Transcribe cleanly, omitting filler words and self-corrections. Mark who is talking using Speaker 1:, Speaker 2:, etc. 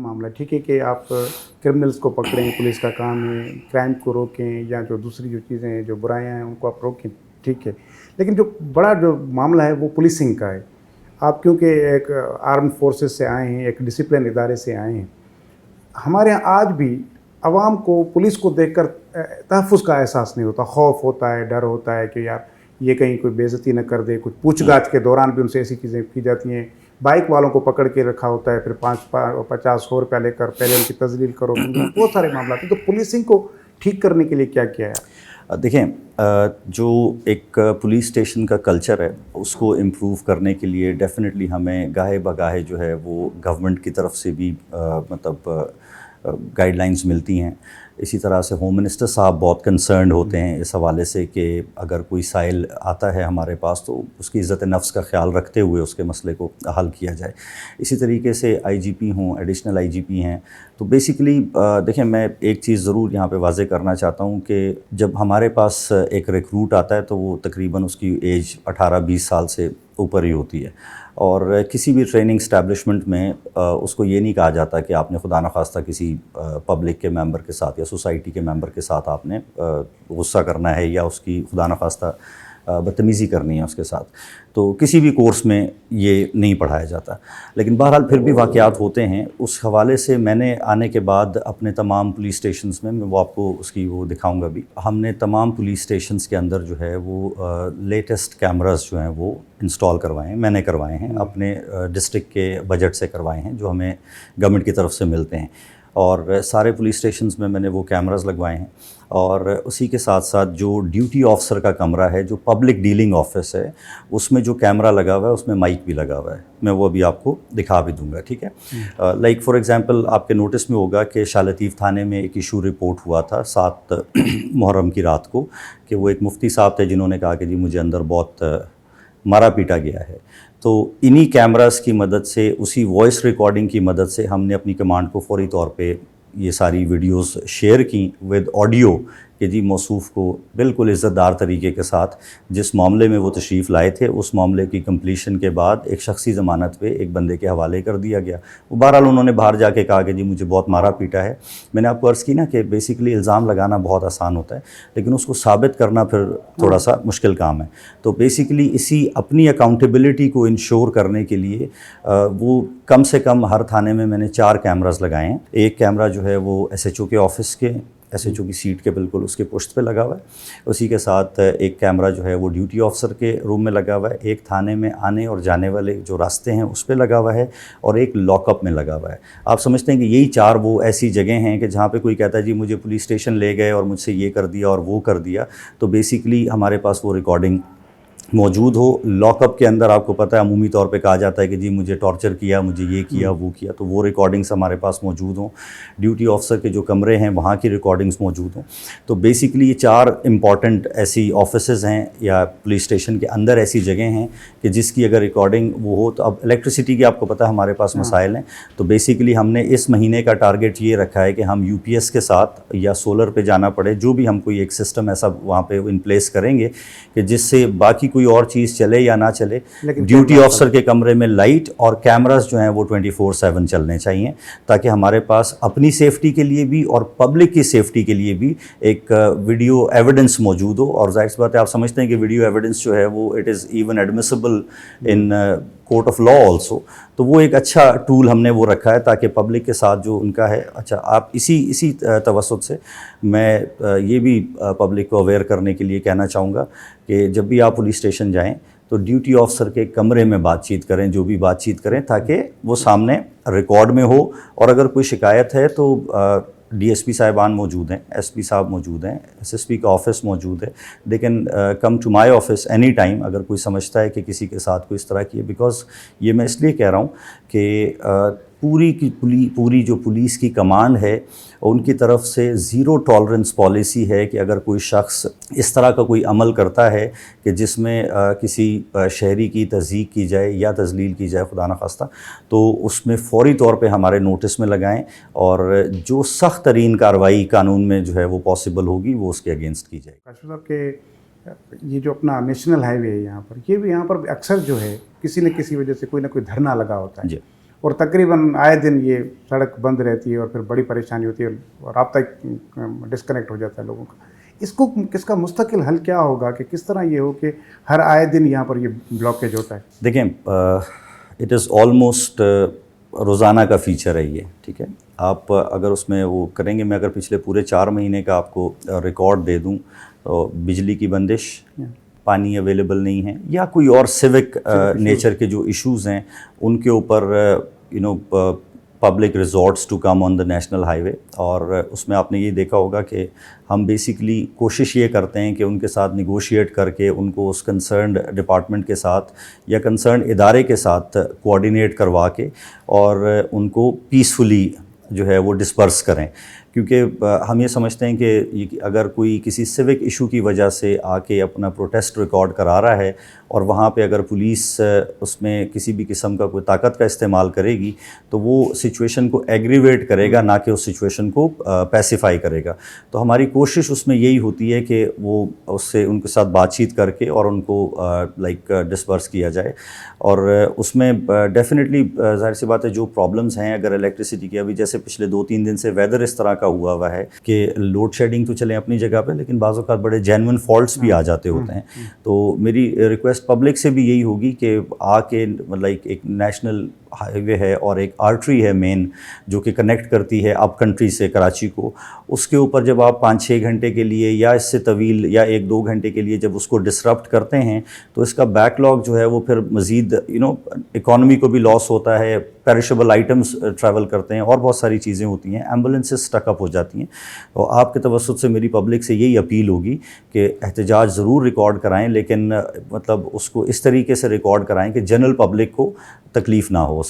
Speaker 1: معاملہ ہے. ٹھیک ہے کہ آپ کرمنلس کو پکڑیں, پولیس کا کام ہے, کرائم کو روکیں, یا جو دوسری جو چیزیں ہیں, جو برائیاں ہیں ان کو آپ روکیں, ٹھیک ہے. لیکن جو بڑا جو معاملہ ہے وہ پولیسنگ کا ہے. آپ کیونکہ ایک آرم فورسز سے آئے ہیں, ایک ڈسپلن ادارے سے آئے ہیں. ہمارے یہاں آج بھی عوام کو پولیس کو دیکھ کر تحفظ کا احساس نہیں ہوتا, خوف ہوتا ہے, ڈر ہوتا ہے کہ یار یہ کہیں کوئی بے عزتی نہ کر دے. کچھ پوچھ گاچھ کے دوران بھی ان سے ایسی چیزیں کی جاتی ہیں. بائک والوں کو پکڑ کے رکھا ہوتا ہے, پھر 50 روپیہ لے کر پہلے ان کی تذلیل کرو. بہت سارے معاملات ہیں. تو پولیسنگ کو ٹھیک کرنے کے لیے کیا کیا ہے؟
Speaker 2: دیکھیں, جو ایک پولیس اسٹیشن کا کلچر ہے اس کو امپروو کرنے کے لیے ڈیفینیٹلی ہمیں گاہے بگاہے جو ہے وہ گورنمنٹ کی طرف سے بھی مطلب گائیڈ لائنز ملتی ہیں. اسی طرح سے ہوم منسٹر صاحب بہت کنسرنڈ ہوتے ہیں اس حوالے سے کہ اگر کوئی سائل آتا ہے ہمارے پاس تو اس کی عزت نفس کا خیال رکھتے ہوئے اس کے مسئلے کو حل کیا جائے. اسی طریقے سے آئی جی پی ہوں, ایڈیشنل آئی جی پی ہیں. تو بیسیکلی دیکھیں, میں ایک چیز ضرور یہاں پہ واضح کرنا چاہتا ہوں کہ جب ہمارے پاس ایک ریکروٹ آتا ہے تو وہ تقریباً اس کی ایج 18-20 سال سے اوپر ہی ہوتی ہے, اور کسی بھی ٹریننگ اسٹیبلشمنٹ میں اس کو یہ نہیں کہا جاتا کہ آپ نے خدا نخواستہ کسی پبلک کے ممبر کے ساتھ یا سوسائٹی کے ممبر کے ساتھ آپ نے غصہ کرنا ہے یا اس کی خدا نخواستہ بدتمیزی کرنی ہے اس کے ساتھ. تو کسی بھی کورس میں یہ نہیں پڑھایا جاتا. لیکن بہرحال پھر بھی واقعات ہوتے ہیں. اس حوالے سے میں نے آنے کے بعد اپنے تمام پولیس اسٹیشنز میں وہ آپ کو اس کی وہ دکھاؤں گا بھی, ہم نے تمام پولیس اسٹیشنز کے اندر جو ہے وہ لیٹسٹ کیمراز جو ہیں وہ انسٹال کروائے ہیں. میں نے کروائے ہیں, اپنے ڈسٹرکٹ کے بجٹ سے کروائے ہیں جو ہمیں گورنمنٹ کی طرف سے ملتے ہیں, اور سارے پولیس اسٹیشنز میں نے وہ کیمراز لگوائے ہیں. اور اسی کے ساتھ ساتھ جو ڈیوٹی آفسر کا کمرہ ہے, جو پبلک ڈیلنگ آفس ہے, اس میں جو کیمرہ لگا ہوا ہے اس میں مائک بھی لگا ہوا ہے. میں وہ ابھی آپ کو دکھا بھی دوں گا, ٹھیک ہے. لائک فار ایگزامپل آپ کے نوٹس میں ہوگا کہ شاہ لطیف تھانے میں ایک ایشو رپورٹ ہوا تھا 7 محرم کی رات کو, کہ وہ ایک مفتی صاحب تھے جنہوں نے کہا کہ جی مجھے اندر بہت مارا پیٹا گیا ہے. تو انہی کیمراز کی مدد سے, اسی وائس ریکارڈنگ کی مدد سے ہم نے اپنی کمانڈ کو فوری طور پہ یہ ساری ویڈیوز شیئر کیں ود آڈیو کہ جی موصوف کو بالکل عزت دار طریقے کے ساتھ جس معاملے میں وہ تشریف لائے تھے اس معاملے کی کمپلیشن کے بعد ایک شخصی ضمانت پہ ایک بندے کے حوالے کر دیا گیا. وہ بہرحال انہوں نے باہر جا کے کہا کہ جی مجھے بہت مارا پیٹا ہے. میں نے آپ کو عرض کی نا کہ بیسیکلی الزام لگانا بہت آسان ہوتا ہے, لیکن اس کو ثابت کرنا پھر تھوڑا سا مشکل کام ہے. تو بیسیکلی اسی اپنی اکاؤنٹیبلٹی کو انشور کرنے کے لیے وہ کم سے کم ہر تھانے میں نے 4 کیمراز لگائے ہیں. ایک کیمرہ جو ہے وہ ایس ایچ او کے آفس کے, ایس ایچ او کی سیٹ کے بالکل اس کے پشت پہ لگا ہوا ہے. اسی کے ساتھ ایک کیمرہ جو ہے وہ ڈیوٹی آفسر کے روم میں لگا ہوا ہے. ایک تھانے میں آنے اور جانے والے جو راستے ہیں اس پہ لگا ہوا ہے, اور ایک لاک اپ میں لگا ہوا ہے. آپ سمجھتے ہیں کہ یہی 4 وہ ایسی جگہیں ہیں کہ جہاں پہ کوئی کہتا ہے جی مجھے پولیس اسٹیشن لے گئے اور مجھ سے یہ کر دیا اور وہ کر دیا. تو بیسیکلی ہمارے پاس وہ ریکارڈنگ موجود ہو. لاک اپ کے اندر آپ کو پتہ ہے عمومی طور پہ کہا جاتا ہے کہ جی مجھے ٹارچر کیا, مجھے یہ کیا وہ کیا, تو وہ ریکارڈنگس ہمارے پاس موجود ہوں. ڈیوٹی آفسر کے جو کمرے ہیں وہاں کی ریکارڈنگس موجود ہوں. تو بیسیکلی یہ 4 امپورٹنٹ ایسی آفیسز ہیں یا پولیس اسٹیشن کے اندر ایسی جگہیں ہیں کہ جس کی اگر ریکارڈنگ وہ ہو. تو اب الیکٹریسٹی کی آپ کو پتہ ہے ہمارے پاس مسائل ہیں. تو بیسیکلی ہم نے اس مہینے کا ٹارگیٹ یہ رکھا ہے کہ ہم یو پی ایس کے ساتھ یا سولر پہ جانا پڑے, جو بھی ہم کوئی ایک سسٹم ایسا وہاں پہ ان پلیس کریں گے کہ جس سے باقی کوئی اور چیز چلے یا نہ چلے, ڈیوٹی آفسر کے کمرے میں لائٹ اور کیمراز جو ہیں وہ 24/7 چلنے چاہیے, تاکہ ہمارے پاس اپنی سیفٹی کے لیے بھی اور پبلک کی سیفٹی کے لیے بھی ایک ویڈیو ایویڈنس موجود ہو. اور ظاہر سی بات ہے آپ سمجھتے ہیں کہ ویڈیو ایویڈنس جو ہے وہ it is even admissible in court of law also. تو وہ ایک اچھا ٹول ہم نے وہ رکھا ہے تاکہ پبلک کے ساتھ جو ان کا ہے. اچھا, آپ اسی توسط سے میں یہ بھی پبلک کو اویئر کرنے کے لیے کہنا چاہوں گا کہ جب بھی آپ پولیس اسٹیشن جائیں تو ڈیوٹی آفسر کے کمرے میں بات چیت کریں, جو بھی بات چیت کریں, تاکہ وہ سامنے ریکارڈ میں ہو. اور اگر کوئی شکایت ہے تو ڈی ایس پی صاحبان موجود ہیں, ایس پی صاحب موجود ہیں, ایس ایس پی کا آفس موجود ہے. They can come to my office any time اگر کوئی سمجھتا ہے کہ کسی کے ساتھ کوئی اس طرح کی ہے. بیکاز یہ میں اس لیے کہہ رہا ہوں کہ پوری جو پولیس کی کمانڈ ہے ان کی طرف سے 0 ٹالرنس پالیسی ہے کہ اگر کوئی شخص اس طرح کا کوئی عمل کرتا ہے کہ جس میں کسی شہری کی تضییق کی جائے یا تذلیل کی جائے خدا نخواستہ, تو اس میں فوری طور پہ ہمارے نوٹس میں لگائیں, اور جو سخت ترین کارروائی قانون میں جو ہے وہ پاسبل ہوگی وہ اس کے اگینسٹ کی جائے.
Speaker 1: کاشف صاحب کہ یہ جو اپنا نیشنل ہائی وے ہے یہاں پر, یہ بھی یہاں پر اکثر جو ہے کسی نہ کسی وجہ سے کوئی نہ کوئی دھرنا لگا ہوتا ہے.
Speaker 2: جی.
Speaker 1: اور تقریباً آئے دن یہ سڑک بند رہتی ہے اور پھر بڑی پریشانی ہوتی ہے اور رابطہ ڈسکنیکٹ ہو جاتا ہے لوگوں کا. اس کا مستقل حل کیا ہوگا کہ کس طرح یہ ہو کہ ہر آئے دن یہاں پر یہ بلاکیج ہوتا ہے؟
Speaker 2: دیکھیں اٹ از آلموسٹ روزانہ کا فیچر ہے یہ, ٹھیک ہے. آپ اگر اس میں وہ کریں گے, میں اگر پچھلے پورے 4 مہینے کا آپ کو ریکارڈ دے دوں, بجلی کی بندش, پانی اویلیبل نہیں ہے, یا کوئی اور سیوک نیچر کے جو ایشوز ہیں ان کے اوپر public resorts to come on the national highway. اور اس میں آپ نے یہ دیکھا ہوگا کہ ہم بیسیکلی کوشش یہ کرتے ہیں کہ ان کے ساتھ نیگوشیٹ کر کے ان کو اس کنسرنڈ ڈپارٹمنٹ کے ساتھ یا کنسرنڈ ادارے کے ساتھ کوآرڈینیٹ کروا کے اور ان کو پیسفلی جو ہے وہ ڈسپرس کریں. کیونکہ ہم یہ سمجھتے ہیں کہ اگر کوئی کسی سیوک ایشو کی وجہ سے آ کے اپنا پروٹیسٹ ریکارڈ کرا رہا ہے اور وہاں پہ اگر پولیس اس میں کسی بھی قسم کا کوئی طاقت کا استعمال کرے گی تو وہ سچویشن کو ایگریویٹ کرے گا, نہ کہ اس سچویشن کو پیسیفائی کرے گا. تو ہماری کوشش اس میں یہی ہوتی ہے کہ وہ اس سے ان کے ساتھ بات چیت کر کے اور ان کو ڈسپرس کیا جائے. اور اس میں ڈیفینیٹلی ظاہر سی بات ہے جو پرابلمس ہیں اگر الیکٹریسٹی کی, ابھی جیسے پچھلے 2-3 دن سے ویدر اس طرح کا ہوا ہے کہ لوڈ شیڈنگ تو چلیں اپنی جگہ پہ, لیکن بعض اوقات بڑے جینوئن فالٹس بھی آ جاتے ہوتے ہیں. تو میری ریکویسٹ پبلک سے بھی یہی ہوگی کہ آ کے ایک نیشنل ہائی وے ہے اور ایک آرٹری ہے مین جو کہ کنیکٹ کرتی ہے اپ کنٹری سے کراچی کو, اس کے اوپر جب آپ 5-6 گھنٹے کے لیے یا اس سے طویل یا 1-2 گھنٹے کے لیے جب اس کو ڈسرپٹ کرتے ہیں تو اس کا بیک لاگ جو ہے وہ پھر مزید اکانومی کو بھی لاس ہوتا ہے, پیرشیبل آئٹمس ٹریول کرتے ہیں اور بہت ساری چیزیں ہوتی ہیں, ایمبولینسز اسٹک اپ ہو جاتی ہیں. تو آپ کے توسط سے میری پبلک سے یہی اپیل ہوگی کہ احتجاج ضرور ریکارڈ کرائیں, لیکن اس کو اس طریقے سے ریکارڈ کرائیں کہ جنرل پبلک کو تکلیف نہ ہو.